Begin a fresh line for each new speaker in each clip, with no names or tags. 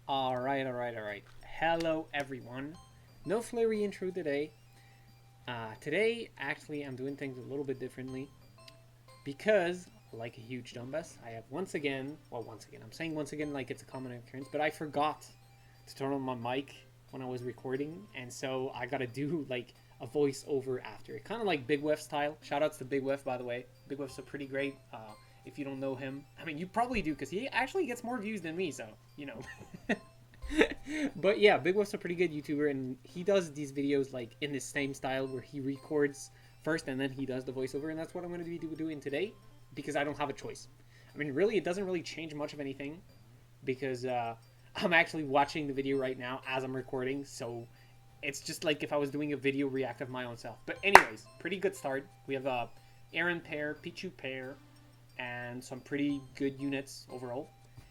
Alright. Hello, everyone. No flurry intro today. Today, actually, I'm doing things a little bit differently because, like a huge dumbass, I have once again, I'm saying once again like it's a common occurrence, but I forgot to turn on my mic when I was recording, and so I gotta do like a voiceover after it, kind of like Big Wef style. Shoutouts to Big Wef, by the way. Big Wef's a pretty great. If you don't know him, I mean, you probably do because he actually gets more views than me, so you know. But yeah, Big Wolf's a pretty good YouTuber, and he does these videos like in the same style where he records first and then he does the voiceover, and that's what I'm going to be doing today because I don't have a choice. I mean, really, it doesn't really change much of anything because I'm actually watching the video right now as I'm recording, so it's just like if I was doing a video react of my own self. But anyways, pretty good start. We have Aaron pair, Pichu pair, and some pretty good units overall.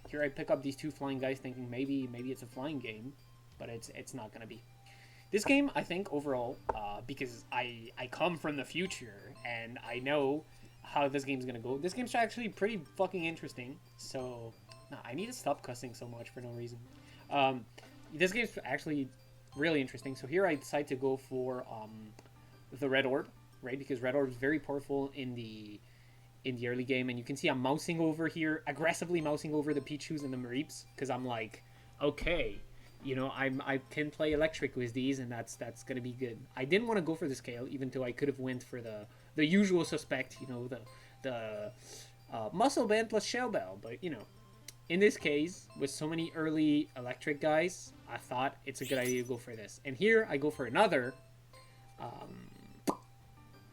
Here I pick up these two flying guys thinking maybe it's a flying game, but it's not gonna be. This game, I think, overall, because I come from the future and I know how this game's gonna go. This game's actually pretty fucking interesting. So, no, I need to stop cussing so much for no reason. This game's actually really interesting. So here I decide to go for the red orb, right? Because red orb is very powerful in the early game, and you can see I'm mousing over here, aggressively mousing over the Pichus and the Mareeps, because I'm like, okay, you know, I can play electric with these, and that's gonna be good. I didn't want to go for the scale, even though I could have went for the usual suspect, you know, the muscle band plus shell bell, but you know, in this case, with so many early electric guys, I thought it's a good idea to go for this. And here I go for another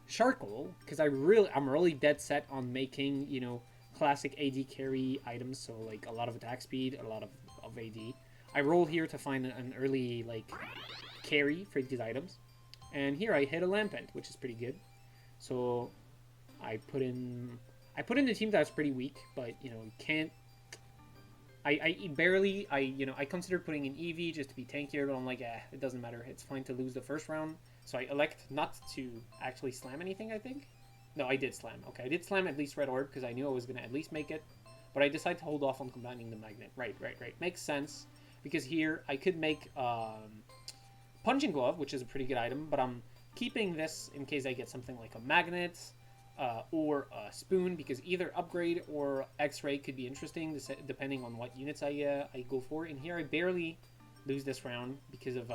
charcoal because I'm really dead set on making, you know, classic AD carry items, so like a lot of attack speed, a lot of AD. I roll here to find an early like carry for these items, and here I hit a lampent, which is pretty good. So I put in the team that's pretty weak, but you know, can't. I consider putting in EV just to be tankier, but I'm like, it doesn't matter. It's fine to lose the first round. So I elect not to actually slam anything, I think. No, I did slam. Okay, I did slam at least red orb because I knew I was going to at least make it. But I decided to hold off on combining the magnet. Right. Makes sense. Because here I could make punching glove, which is a pretty good item. But I'm keeping this in case I get something like a magnet or a spoon. Because either upgrade or x-ray could be interesting depending on what units I go for. And here I barely lose this round because of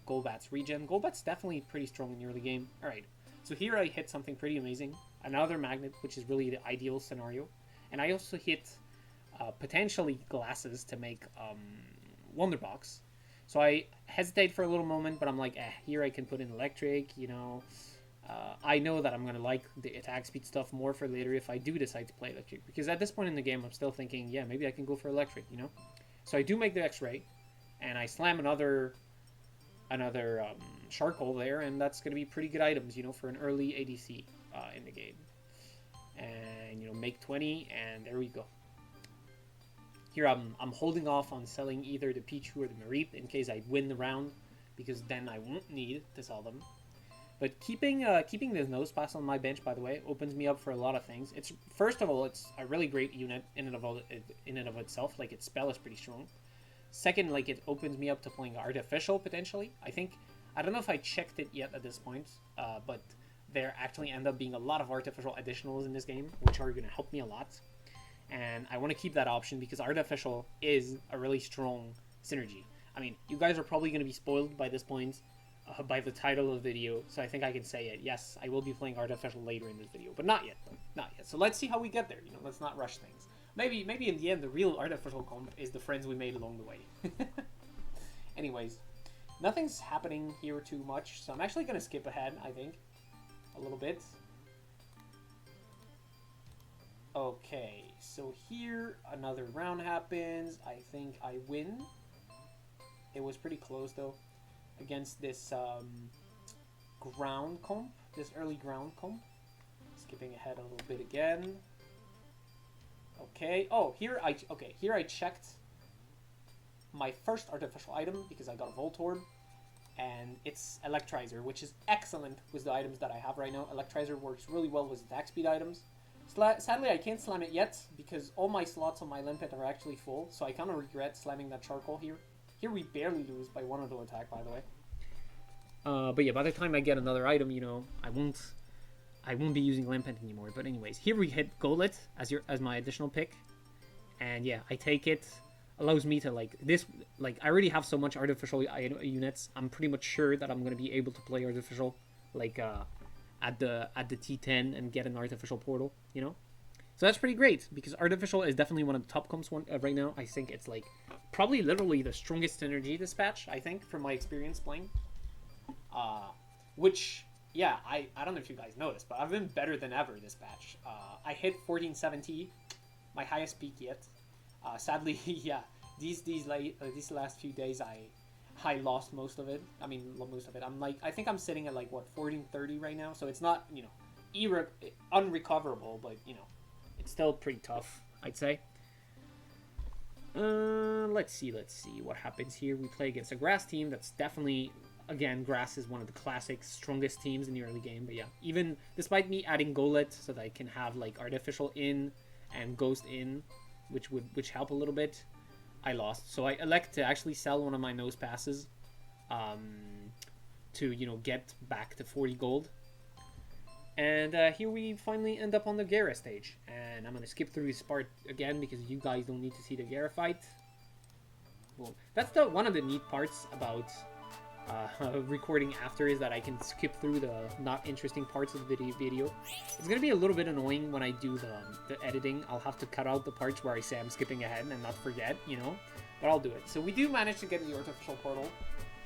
Golbat's regen. Golbat's definitely pretty strong in the early game. Alright, so here I hit something pretty amazing. Another magnet, which is really the ideal scenario. And I also hit potentially glasses to make Wonderbox. So I hesitate for a little moment, but I'm like, here I can put in electric, you know. I know that I'm going to like the attack speed stuff more for later if I do decide to play electric. Because at this point in the game, I'm still thinking, yeah, maybe I can go for electric, you know. So I do make the X-ray. And I slam another charcoal there, and that's going to be pretty good items, you know, for an early ADC in the game. And, you know, make 20, and there we go. Here I'm holding off on selling either the Pichu or the Mareep in case I win the round, because then I won't need to sell them. But keeping this nose pass on my bench, by the way, opens me up for a lot of things. It's first of all, it's a really great unit in and of itself. Like, its spell is pretty strong. Second, like, it opens me up to playing artificial, potentially. I don't know if I checked it yet at this point, but there actually end up being a lot of artificial additionals in this game, which are going to help me a lot. And I want to keep that option because artificial is a really strong synergy. I mean, you guys are probably going to be spoiled by this point, by the title of the video, so I think I can say it. Yes, I will be playing artificial later in this video, but not yet. So let's see how we get there, you know, let's not rush things. Maybe in the end, the real artificial comp is the friends we made along the way. Anyways, nothing's happening here too much, so I'm actually going to skip ahead, I think, a little bit. Okay, so here, another round happens. I think I win. It was pretty close, though, against this ground comp, this early ground comp. Skipping ahead a little bit again. Okay. Oh, here I checked my first artificial item because I got a Voltorb, and it's Electrizer, which is excellent with the items that I have right now. Electrizer works really well with attack speed items. Sadly, I can't slam it yet because all my slots on my limpet are actually full, so I kind of regret slamming that charcoal here. Here we barely lose by 1 auto attack, by the way. But yeah, by the time I get another item, you know, I won't be using Lampent anymore. But anyways, here we hit Golett as my additional pick. And yeah, I take it. Allows me to I already have so much artificial units. I'm pretty much sure that I'm going to be able to play artificial at the T10 and get an artificial portal, you know? So that's pretty great, because artificial is definitely one of the top comps right now. I think it's like probably literally the strongest synergy dispatch, I think, from my experience playing. Which, yeah, I don't know if you guys noticed, but I've been better than ever this patch. I hit 1470, my highest peak yet. Sadly, yeah, these last few days I lost most of it. I mean, most of it. I think I'm sitting at like what 1430 right now, so it's not, you know, unrecoverable, but you know, it's still pretty tough, I'd say. Let's see what happens here. We play against a grass team that's definitely, again, grass is one of the classic strongest teams in the early game. But yeah, even despite me adding Golett so that I can have like artificial in and ghost in, which help a little bit, I lost. So I elect to actually sell one of my nose passes to, you know, get back to 40 gold. And here we finally end up on the Gera stage. And I'm going to skip through this part again because you guys don't need to see the Gera fight. Well, that's one of the neat parts about recording after, is that I can skip through the not interesting parts of the video. It's going to be a little bit annoying when I do the editing. I'll have to cut out the parts where I say I'm skipping ahead and not forget, you know. But I'll do it. So we do manage to get the artificial portal.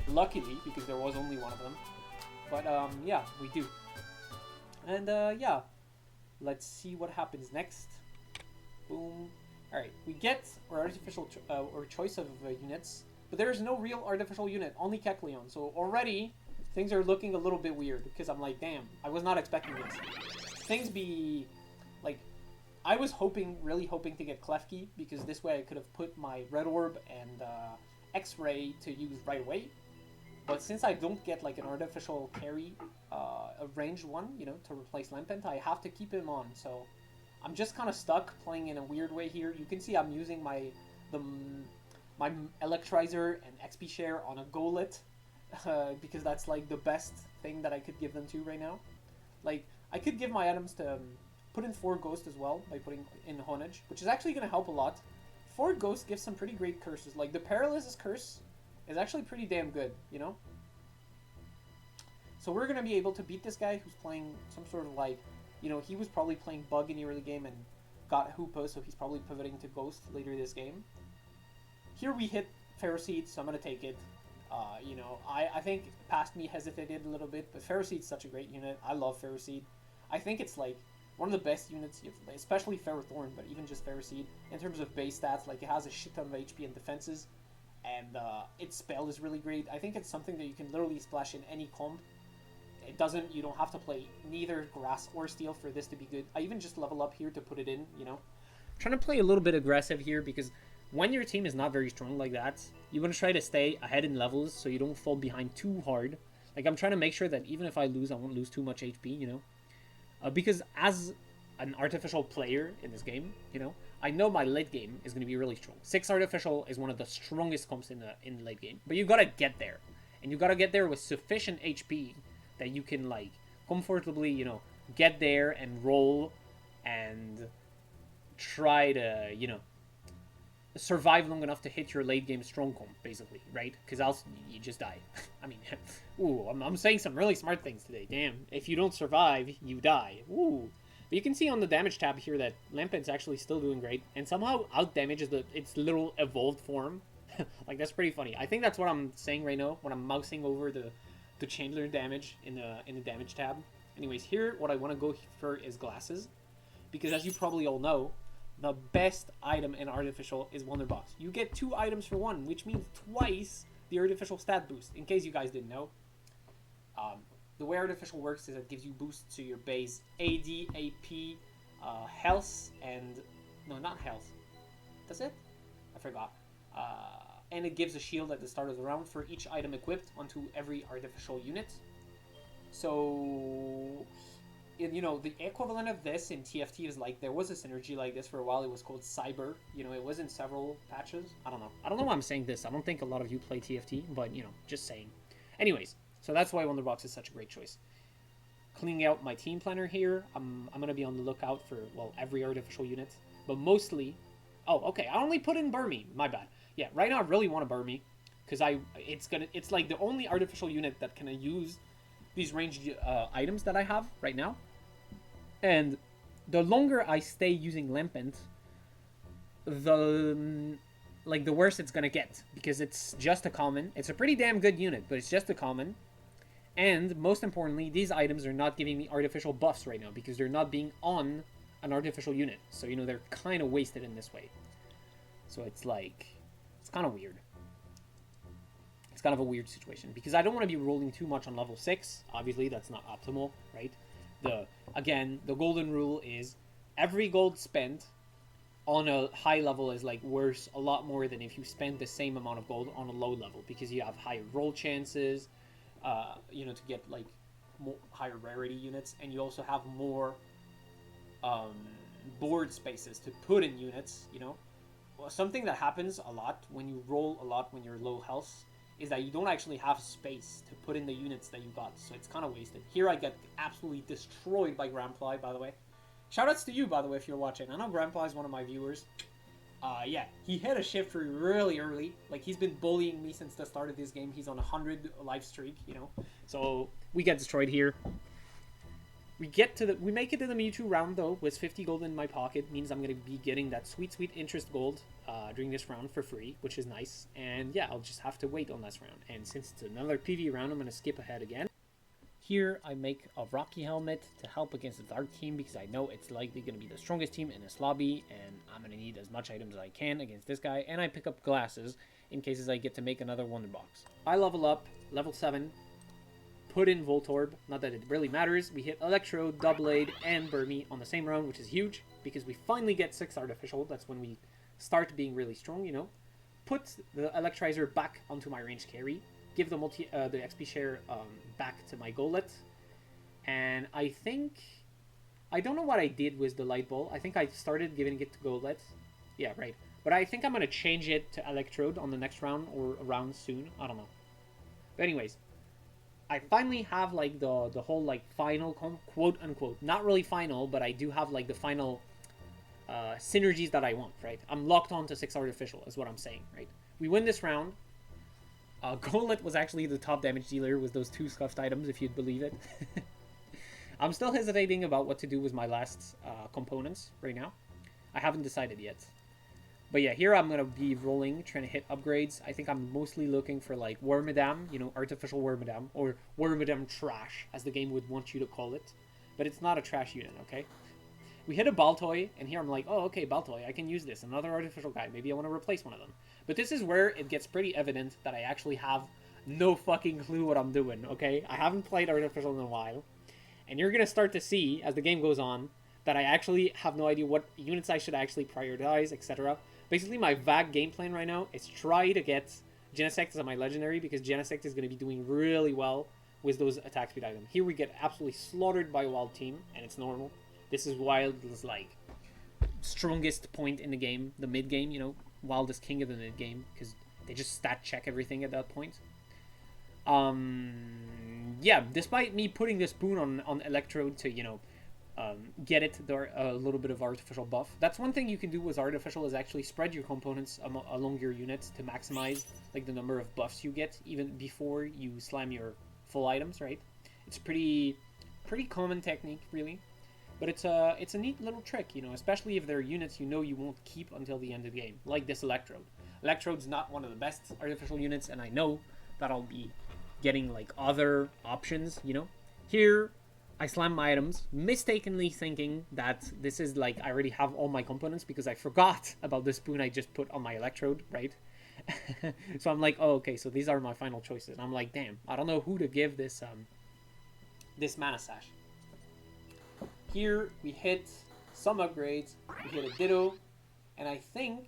Luckily, because there was only one of them. But yeah, we do. And yeah, let's see what happens next. Boom. Alright, we get our artificial or choice of units, but there's no real artificial unit, only Kecleon. So already, things are looking a little bit weird, because I'm like, damn, I was not expecting this. Things be, like, I was really hoping to get Klefki, because this way I could have put my Red Orb and X-Ray to use right away. But since I don't get like an artificial carry, a ranged one, you know, to replace Lampent, I have to keep him on. So I'm just kind of stuck playing in a weird way here. You can see I'm using my Electrizer and XP share on a Golett, because that's like the best thing that I could give them to right now. Like, I could give my items to put in 4 Ghost as well by putting in Honage, which is actually going to help a lot. 4 Ghost gives some pretty great curses. Like, the Paralysis curse is actually pretty damn good, you know? So we're going to be able to beat this guy who's playing some sort of like, you know, he was probably playing Bug in the early game and got Hoopa, so he's probably pivoting to Ghost later this game. Here we hit Ferroseed, so I'm going to take it. You know, I think past me hesitated a little bit, but Ferroseed's such a great unit. I love Ferroseed. I think it's like one of the best units, especially Ferrothorn, but even just Ferroseed, in terms of base stats. Like, it has a shit ton of HP and defenses, and its spell is really great. I think it's something that you can literally splash in any comp. You don't have to play neither grass or steel for this to be good. I even just level up here to put it in, you know. I'm trying to play a little bit aggressive here, because when your team is not very strong like that, you want to try to stay ahead in levels so you don't fall behind too hard. Like, I'm trying to make sure that even if I lose, I won't lose too much HP, you know. Because as an artificial player in this game, you know, I know my late game is going to be really strong. 6 artificial is one of the strongest comps in the late game. But you got to get there. And you got to get there with sufficient HP that you can, like, comfortably, you know, get there and roll and try to, you know, survive long enough to hit your late game strong comp, basically, right? Because else you just die. I mean, ooh, I'm saying some really smart things today. Damn, if you don't survive, you die. Ooh. But you can see on the damage tab here that Lampent's actually still doing great, and somehow out damages its little evolved form. Like, that's pretty funny. I think that's what I'm saying right now when I'm mousing over the Chandler damage in the damage tab. Anyways, here what I want to go for is glasses, because as you probably all know, the best item in artificial is Wonderbox. You get 2 items for 1, which means twice the artificial stat boost. In case you guys didn't know, the way artificial works is it gives you boosts to your base AD, AP, health, and no, not health. Does it? I forgot. And it gives a shield at the start of the round for each item equipped onto every artificial unit. So you know, the equivalent of this in TFT is like, there was a synergy like this for a while. It was called Cyber. You know, it was in several patches. I don't know. I don't know why I'm saying this. I don't think a lot of you play TFT, but, you know, just saying. Anyways, so that's why Wonderbox is such a great choice. Cleaning out my team planner here. I'm going to be on the lookout for, well, every artificial unit. But mostly... Oh, okay. I only put in Burmy. My bad. Yeah, right now I really want a Burmy. Because it's like the only artificial unit that can use these ranged items that I have right now. And the longer I stay using Lampent, the worse it's gonna get, because it's just a common. It's a pretty damn good unit, but it's just a common. And most importantly, these items are not giving me artificial buffs right now because they're not being on an artificial unit. So, you know, they're kind of wasted in this way. So it's like, it's kind of weird. It's kind of a weird situation because I don't want to be rolling too much on level 6. Obviously, that's not optimal, right? Again, the golden rule is every gold spent on a high level is like worth a lot more than if you spend the same amount of gold on a low level, because you have higher roll chances, you know, to get like more higher rarity units, and you also have more board spaces to put in units, you know. Well, something that happens a lot when you roll a lot when you're low health is that you don't actually have space to put in the units that you got, so it's kind of wasted. Here I get absolutely destroyed by Grandply, by the way. Shoutouts to you, by the way, if you're watching. I know Grandply is one of my viewers. Yeah, he hit a shift really early. Like, he's been bullying me since the start of this game. He's on a 100 life streak, you know. So, we get destroyed here. We make it to the Mewtwo round, though, with 50 gold in my pocket. Means I'm going to be getting that sweet interest gold during this round for free, which is nice. And yeah, I'll just have to wait on this round. And since it's another PV round, I'm going to skip ahead again. Here, I make a Rocky Helmet to help against the Dark team because I know it's likely going to be the strongest team in this lobby, and I'm going to need as much items as I can against this guy. And I pick up glasses in cases I get to make another Wonder Box. I level up, level 7. Put in Voltorb, not that it really matters. We hit Electrode, Doublade, and Burmy on the same round, which is huge, because we finally get 6 Artificial. That's when we start being really strong, you know. Put the Electrizer back onto my range carry, give the XP share back to my Golett, and I don't know what I did with the Light Ball. I think I started giving it to Golett. Yeah, right. But I think I'm going to change it to Electrode on the next round, or around soon. I don't know. But anyways, I finally have, like, the whole, like, final, quote-unquote, not really final, but I do have, like, the final synergies that I want, right? I'm locked on to 6 Artificial, is what I'm saying, right? We win this round. Golett was actually the top damage dealer with those 2 scuffed items, if you'd believe it. I'm still hesitating about what to do with my last components right now. I haven't decided yet. But yeah, here I'm going to be rolling, trying to hit upgrades. I think I'm mostly looking for, like, Wormadam, you know, artificial Wormadam, or Wormadam trash, as the game would want you to call it. But it's not a trash unit, okay? We hit a Baltoy, and here I'm like, oh, okay, Baltoy, I can use this. Another artificial guy. Maybe I want to replace one of them. But this is where it gets pretty evident that I actually have no fucking clue what I'm doing, okay? I haven't played artificial in a while. And you're going to start to see, as the game goes on, that I actually have no idea what units I should actually prioritize, etc. Basically, my vague game plan right now is try to get Genesect as my legendary, because Genesect is going to be doing really well with those attack speed items. Here we get absolutely slaughtered by a Wild team, and it's normal. This is Wild's, like, strongest point in the game, the mid game, you know. Wild is king of the mid game, because they just stat check everything at that point. Yeah, despite me putting this boon on Electrode to, you know, get it a little bit of artificial buff. That's one thing you can do with artificial, is actually spread your components along your units to maximize, like, the number of buffs you get even before you slam your full items, right? It's pretty common technique, really, but it's a neat little trick, you know, especially if there are units you know you won't keep until the end of the game, like this Electrode. Electrode's not one of the best artificial units, and I know that I'll be getting, like, other options, you know. Here I slam my items, mistakenly thinking that this is, like, I already have all my components, because I forgot about the spoon I just put on my Electrode, right? So I'm like, oh, okay, so these are my final choices. And I'm like, damn, I don't know who to give this this Mana Sash. Here we hit some upgrades, we hit a Ditto, and I think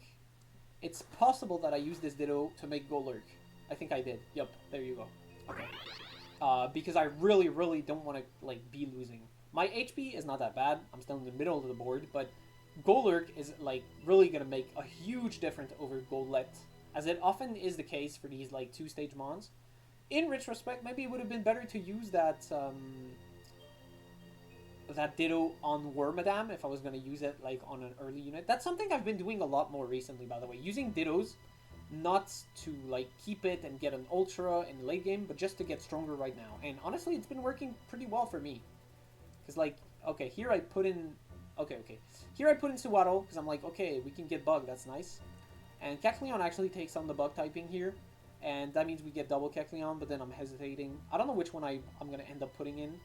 it's possible that I use this Ditto to make Golurk. I think I did. Yup, there you go. Okay. Because I really don't want to, like, be losing My HP is not that bad. I'm still in the middle of the board, but Golurk is like really gonna make a huge difference over Golett, as it often is the case for these like 2-stage mons. In retrospect, maybe it would have been better to use that Ditto on Wormadam if I was going to use it like on an early unit. That's something I've been doing a lot more recently, by the way. Using Dittos, not to like keep it and get an Ultra in the late game, but just to get stronger right now. And honestly, it's been working pretty well for me. Because like, okay, here I put in... Okay. Here I put in Suwaddle, because I'm like, okay, we can get Bug, that's nice. And Kecleon actually takes on the Bug typing here. And that means we get double Kecleon, but then I'm hesitating. I don't know which one I'm going to end up putting in.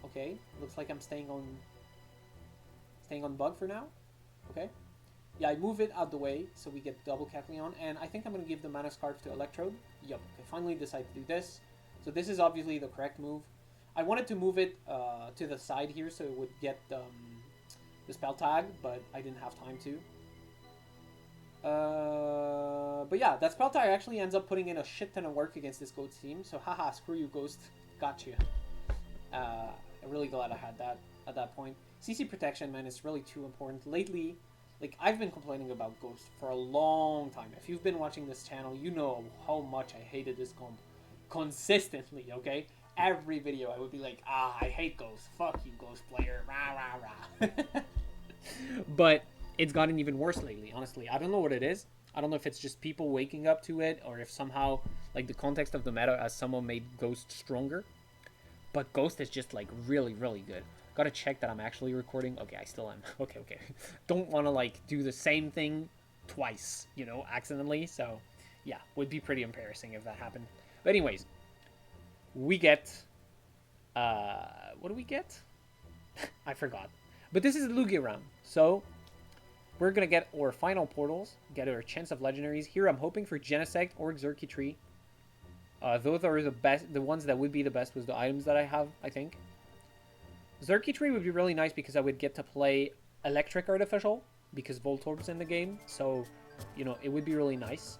Okay, looks like I'm staying on Bug for now. Okay. Yeah, I move it out the way, so we get double Kecleon. And I think I'm going to give the Mana Scarf to Electrode. Yup, okay, finally decide to do this. So this is obviously the correct move. I wanted to move it to the side here so it would get the spell tag, but I didn't have time to. But yeah, that spell tag actually ends up putting in a shit ton of work against this Ghost team. So haha, screw you, Ghost. Gotcha. I'm really glad I had that at that point. CC protection, man, is really too important. Lately, like, I've been complaining about Ghost for a long time. If you've been watching this channel, you know how much I hated this comp consistently, okay? Every video I would be like, I hate Ghost. Fuck you, Ghost player. Rah, rah, rah. But it's gotten even worse lately, honestly. I don't know what it is. I don't know if it's just people waking up to it or if somehow, like, the context of the meta has somehow made Ghost stronger. But Ghost is just, like, really, really good. Gotta check that I'm actually recording. Okay, I still am. Okay. Don't want to, like, do the same thing twice, you know, accidentally. So, yeah, would be pretty embarrassing if that happened. But anyways, we get... what do we get? I forgot. But this is Lugia round. So, we're gonna get our final portals. Get our chance of legendaries. Here, I'm hoping for Genesect or Xurkitree. Those are the best. The ones that would be the best was the items that I have, I think. Xurkitree would be really nice because I would get to play Electric Artificial because Voltorb's in the game. So, you know, it would be really nice.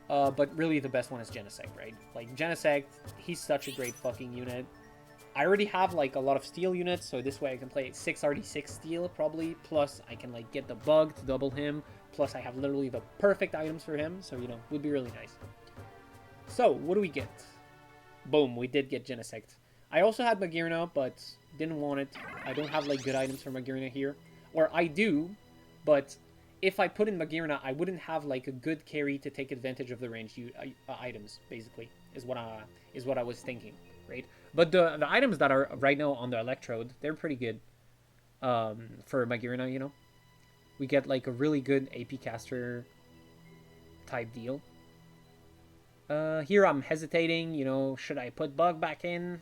But really the best one is Genesect, right? Like, Genesect, he's such a great fucking unit. I already have, like, a lot of steel units, so this way I can play 6 RD6 steel, probably. Plus, I can, like, get the Bug to double him. Plus, I have literally the perfect items for him. So, you know, would be really nice. So, what do we get? Boom, we did get Genesect. I also had Magearna, but didn't want it. I don't have, like, good items for Magearna here. Or I do, but if I put in Magearna, I wouldn't have, like, a good carry to take advantage of the ranged items, basically, is what I was thinking, right? But the items that are right now on the Electrode, they're pretty good for Magearna, you know? We get, like, a really good AP caster type deal. Here I'm hesitating, you know, should I put Bug back in?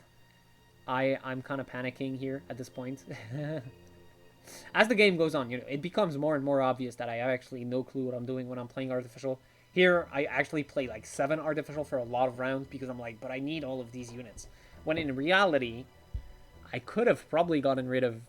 I'm kind of panicking here at this point. As the game goes on, you know, it becomes more and more obvious that I have actually no clue what I'm doing when I'm playing Artificial. Here, I actually play like 7 Artificial for a lot of rounds because I'm like, but I need all of these units. When in reality, I could have probably gotten rid of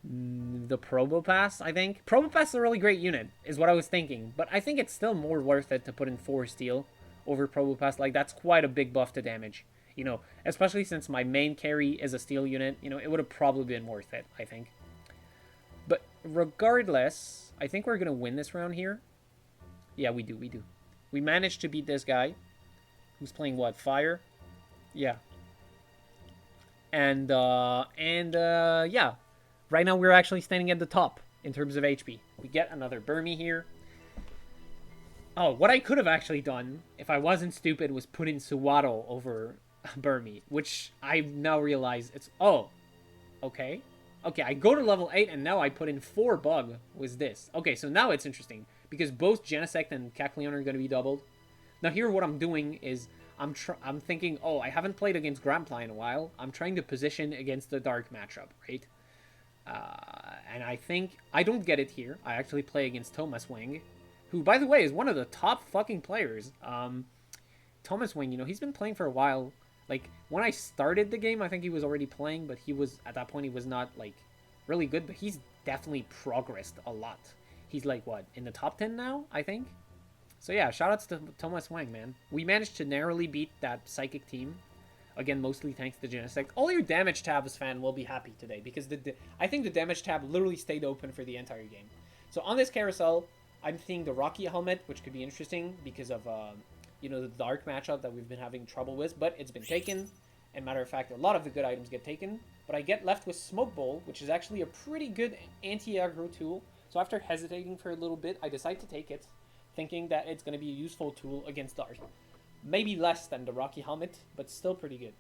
the Probopass, I think. Probopass is a really great unit, is what I was thinking. But I think it's still more worth it to put in 4 steel over Probopass. Like, that's quite a big buff to damage. You know, especially since my main carry is a steel unit, you know, it would have probably been worth it, I think. But regardless, I think we're going to win this round here. Yeah, we do. We managed to beat this guy. Who's playing what? Fire? Yeah. And yeah. Right now we're actually standing at the top in terms of HP. We get another Burmy here. Oh, what I could have actually done, if I wasn't stupid, was put in Suwaddle over Burmy, which I now realize it's... Oh, okay. Okay, I go to level 8, and now I put in 4 Bug with this. Okay, so now it's interesting, because both Genesect and Kecleon are going to be doubled. Now here what I'm doing is, I'm thinking, oh, I haven't played against Gramply in a while. I'm trying to position against the Dark matchup, right? And I think... I don't get it here. I actually play against Thomas Wing, who, by the way, is one of the top fucking players. Thomas Wing, you know, he's been playing for a while. Like, when I started the game, I think he was already playing, but he was, at that point, he was not, like, really good, but he's definitely progressed a lot. He's, like, what, in the top 10 now, I think? So, yeah, shoutouts to Thomas Wang, man. We managed to narrowly beat that Psychic team. Again, mostly thanks to Genesect. All your damage tabs fan will be happy today because I think the damage tab literally stayed open for the entire game. So on this carousel, I'm seeing the Rocky helmet, which could be interesting because of the dark matchup that we've been having trouble with, but it's been taken. And matter of fact, a lot of the good items get taken, but I get left with Smoke Bowl, which is actually a pretty good anti-aggro tool. So after hesitating for a little bit, I decide to take it, thinking that it's going to be a useful tool against Dark. Maybe less than the Rocky helmet, but still pretty good.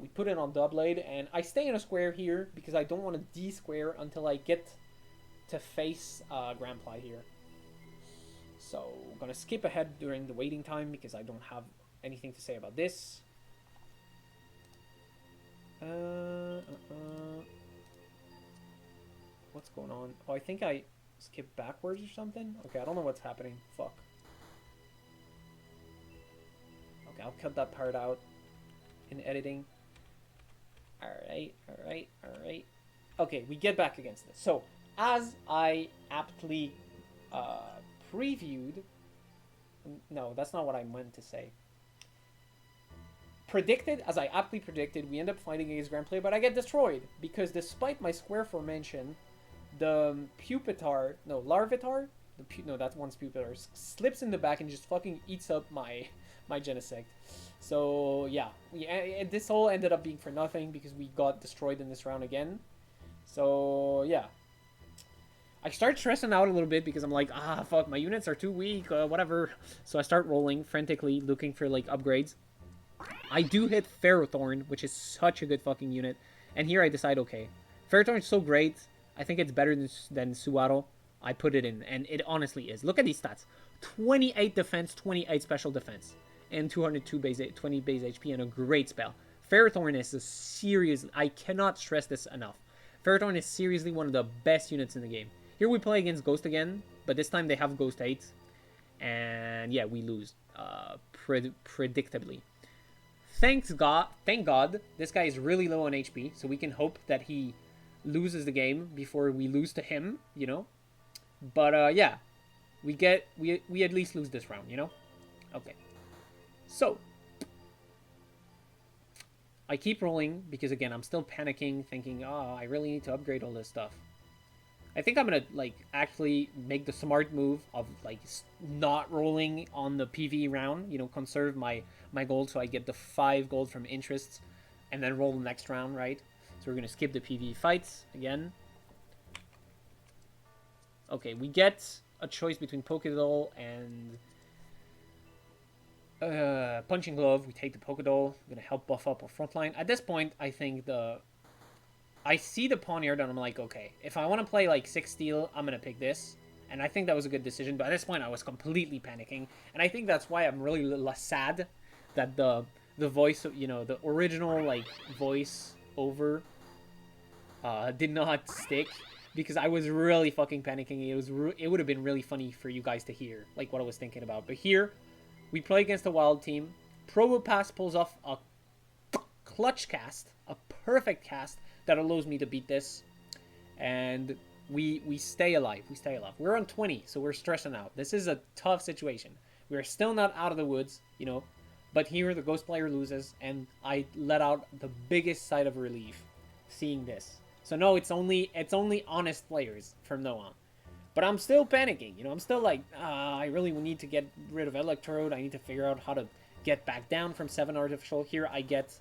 We put it on Doublade, and I stay in a square here because I don't want to D-square until I get to face Grandply here. So I'm going to skip ahead during the waiting time because I don't have anything to say about this. What's going on? Oh, I think I skipped backwards or something? Okay, I don't know what's happening. Fuck. Okay, I'll cut that part out in editing. Alright. Okay, we get back against this. So, as I aptly previewed... No, that's not what I meant to say. As I aptly predicted, we end up fighting against Grandply, but I get destroyed. Because despite my square formation, the Larvitar? No, that one's Pupitar. Slips in the back and just fucking eats up my Genesect. So, yeah. This all ended up being for nothing because we got destroyed in this round again. So, yeah. I start stressing out a little bit because I'm like, fuck, my units are too weak, whatever. So I start rolling frantically, looking for, like, upgrades. I do hit Ferrothorn, which is such a good fucking unit. And here I decide, okay, Ferrothorn is so great. I think it's better than Suaro. I put it in, and it honestly is. Look at these stats. 28 defense, 28 special defense, and 202 20 base HP, and a great spell. Ferrothorn is a serious... I cannot stress this enough. Ferrothorn is seriously one of the best units in the game. Here we play against Ghost again, but this time they have Ghost 8. And yeah, we lose. Predictably. Thank God, this guy is really low on HP, so we can hope that he loses the game before we lose to him, you know? But, yeah. We at least lose this round, you know? Okay. So. I keep rolling, because again, I'm still panicking, thinking, I really need to upgrade all this stuff. I think I'm gonna, like, actually make the smart move of, like, not rolling on the PV round, you know, conserve my gold so I get the 5 gold from interests, and then roll the next round, right? So we're gonna skip the PV fights again. Okay, we get a choice between Pokédoll and Punching Glove. We take the Pokédoll. We're gonna help buff up our front line. At this point, I think I see the Pawniard and I'm like, okay, if I want to play like 6 steel, I'm going to pick this. And I think that was a good decision. But at this point, I was completely panicking. And I think that's why I'm really less sad that the voice, you know, the original like voice over did not stick. Because I was really fucking panicking. It would have been really funny for you guys to hear like what I was thinking about. But here, we play against a wild team. Probopass pulls off a clutch cast, a perfect cast that allows me to beat this, and we stay alive. We're on 20, so we're stressing out. This is a tough situation. We're still not out of the woods, you know, but here the ghost player loses, and I let out the biggest sigh of relief seeing this. So no, it's only honest players from now on. But I'm still panicking, you know. I'm still like, I really need to get rid of Electrode. I need to figure out how to get back down from 7 artificial. Here I get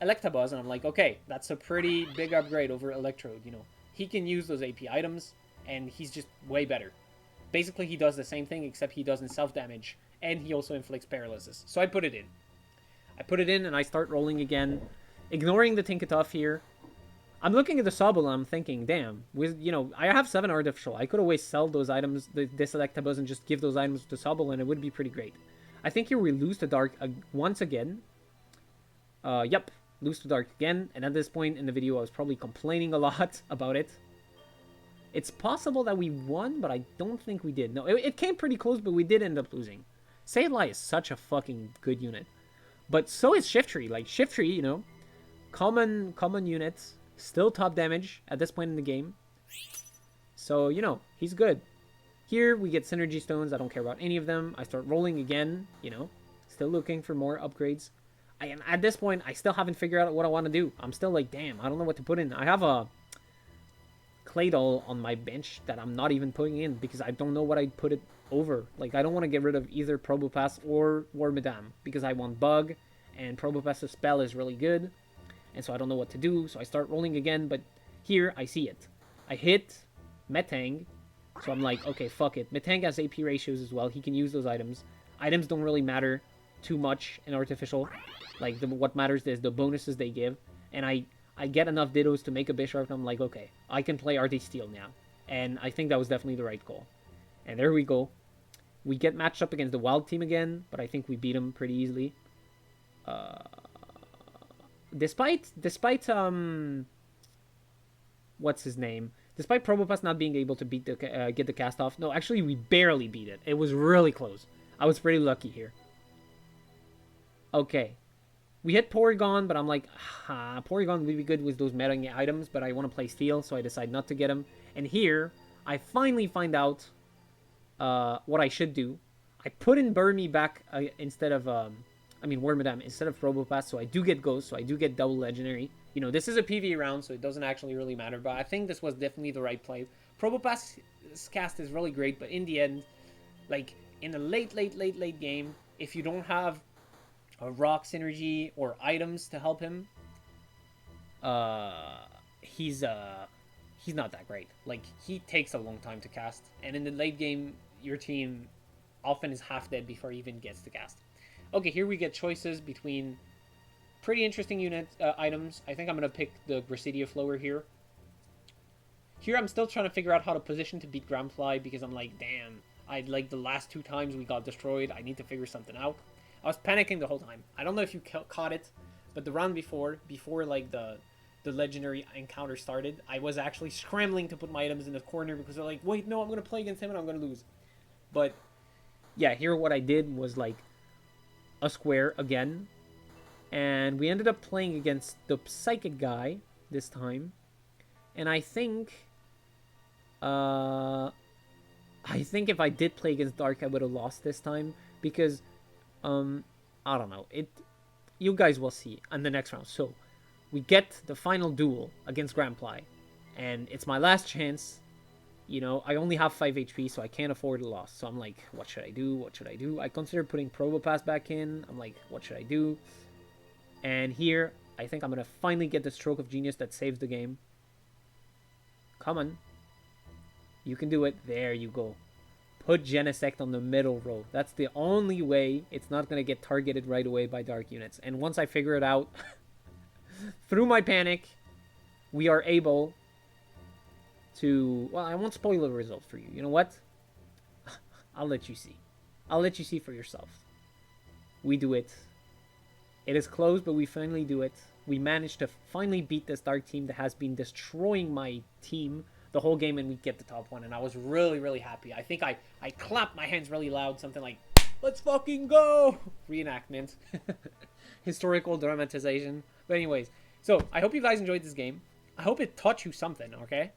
Electabuzz, and I'm like, okay, that's a pretty big upgrade over Electrode, you know. He can use those AP items, and he's just way better. Basically, he does the same thing, except he doesn't self-damage, and he also inflicts paralysis. So I put it in. And I start rolling again, ignoring the Tinkatuff here. I'm looking at the Sobble, and I'm thinking, damn, you know, I have 7 artificial. I could always sell those items, this Electabuzz, and just give those items to Sobble, and it would be pretty great. I think here we lose to Dark once again. Yep. Lose to Dark again, and at this point in the video I was probably complaining a lot about it. It's possible that we won, but I don't think we did. No, it came pretty close, but we did end up losing. Sableye is such a fucking good unit. But so is Shiftry. Like, Shiftry, you know, common units, still top damage at this point in the game. So, you know, he's good. Here we get Synergy Stones. I don't care about any of them. I start rolling again, you know, still looking for more upgrades. And at this point, I still haven't figured out what I want to do. I'm still like, damn, I don't know what to put in. I have a Claydol on my bench that I'm not even putting in because I don't know what I'd put it over. Like, I don't want to get rid of either Probopass or War Madame because I want Bug, and Probopass's spell is really good, and so I don't know what to do. So I start rolling again, but here I see it. I hit Metang, so I'm like, okay, fuck it. Metang has AP ratios as well. He can use those items. Items don't really matter too much in Artificial. Like, what matters is the bonuses they give, and I get enough Dittos to make a Bisharp, and I'm like, okay, I can play Artie Steel now. And I think that was definitely the right call. And there we go. We get matched up against the Wild team again, but I think we beat them pretty easily. Despite what's his name? Despite Probopass not being able to beat the get the cast off. No, actually, we barely beat it. It was really close. I was pretty lucky here. Okay. We hit Porygon, but I'm like, Porygon would be good with those meta items, but I want to play Steel, so I decide not to get him. And here, I finally find out what I should do. I put in Burmy back instead of, War Madame instead of Probopass, so I do get Ghost, so I do get double Legendary. You know, this is a PvE round, so it doesn't actually really matter, but I think this was definitely the right play. Probopass's cast is really great, but in the end, like, in the late game, if you don't have a rock synergy or items to help him, he's not that great. Like, he takes a long time to cast, and in the late game, your team often is half dead before he even gets to cast. Okay, here we get choices between pretty interesting items. I think I'm gonna pick the Gracidia Flower here. Here I'm still trying to figure out how to position to beat Gramfly because I'm like, damn, like the last 2 times we got destroyed. I need to figure something out. I was panicking the whole time. I don't know if you caught it, but the round before like the legendary encounter started, I was actually scrambling to put my items in the corner because they're like, wait, no, I'm going to play against him and I'm going to lose. But yeah, here what I did was like a square again, and we ended up playing against the Psychic guy this time, and I think if I did play against Dark, I would have lost this time because I don't know. You guys will see in the next round. So, we get the final duel against Gramfly, and it's my last chance. You know, I only have 5 HP, so I can't afford a loss. So I'm like, what should I do? What should I do? I considered putting Probopass back in. I'm like, what should I do? And here, I think I'm going to finally get the stroke of genius that saves the game. Come on. You can do it. There you go. Put Genesect on the middle row. That's the only way it's not going to get targeted right away by dark units. And once I figure it out, through my panic, we are able to... Well, I won't spoil the result for you. You know what? I'll let you see. I'll let you see for yourself. We do it. It is close, but we finally do it. We managed to finally beat this dark team that has been destroying my team the whole game, and we get the top 1, and I was really, really happy. I think I clapped my hands really loud, something like, let's fucking go! Reenactment. Historical dramatization. But anyways, so I hope you guys enjoyed this game. I hope it taught you something, okay?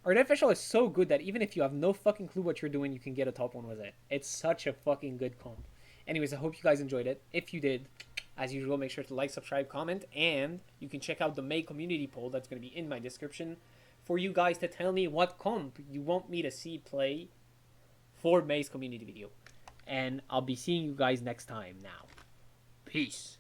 Artificial is so good that even if you have no fucking clue what you're doing, you can get a top 1 with it. It's such a fucking good comp. Anyways, I hope you guys enjoyed it. If you did, as usual, make sure to like, subscribe, comment, and you can check out the May community poll that's going to be in my description for you guys to tell me what comp you want me to see play for May's community video. And I'll be seeing you guys next time now. Peace.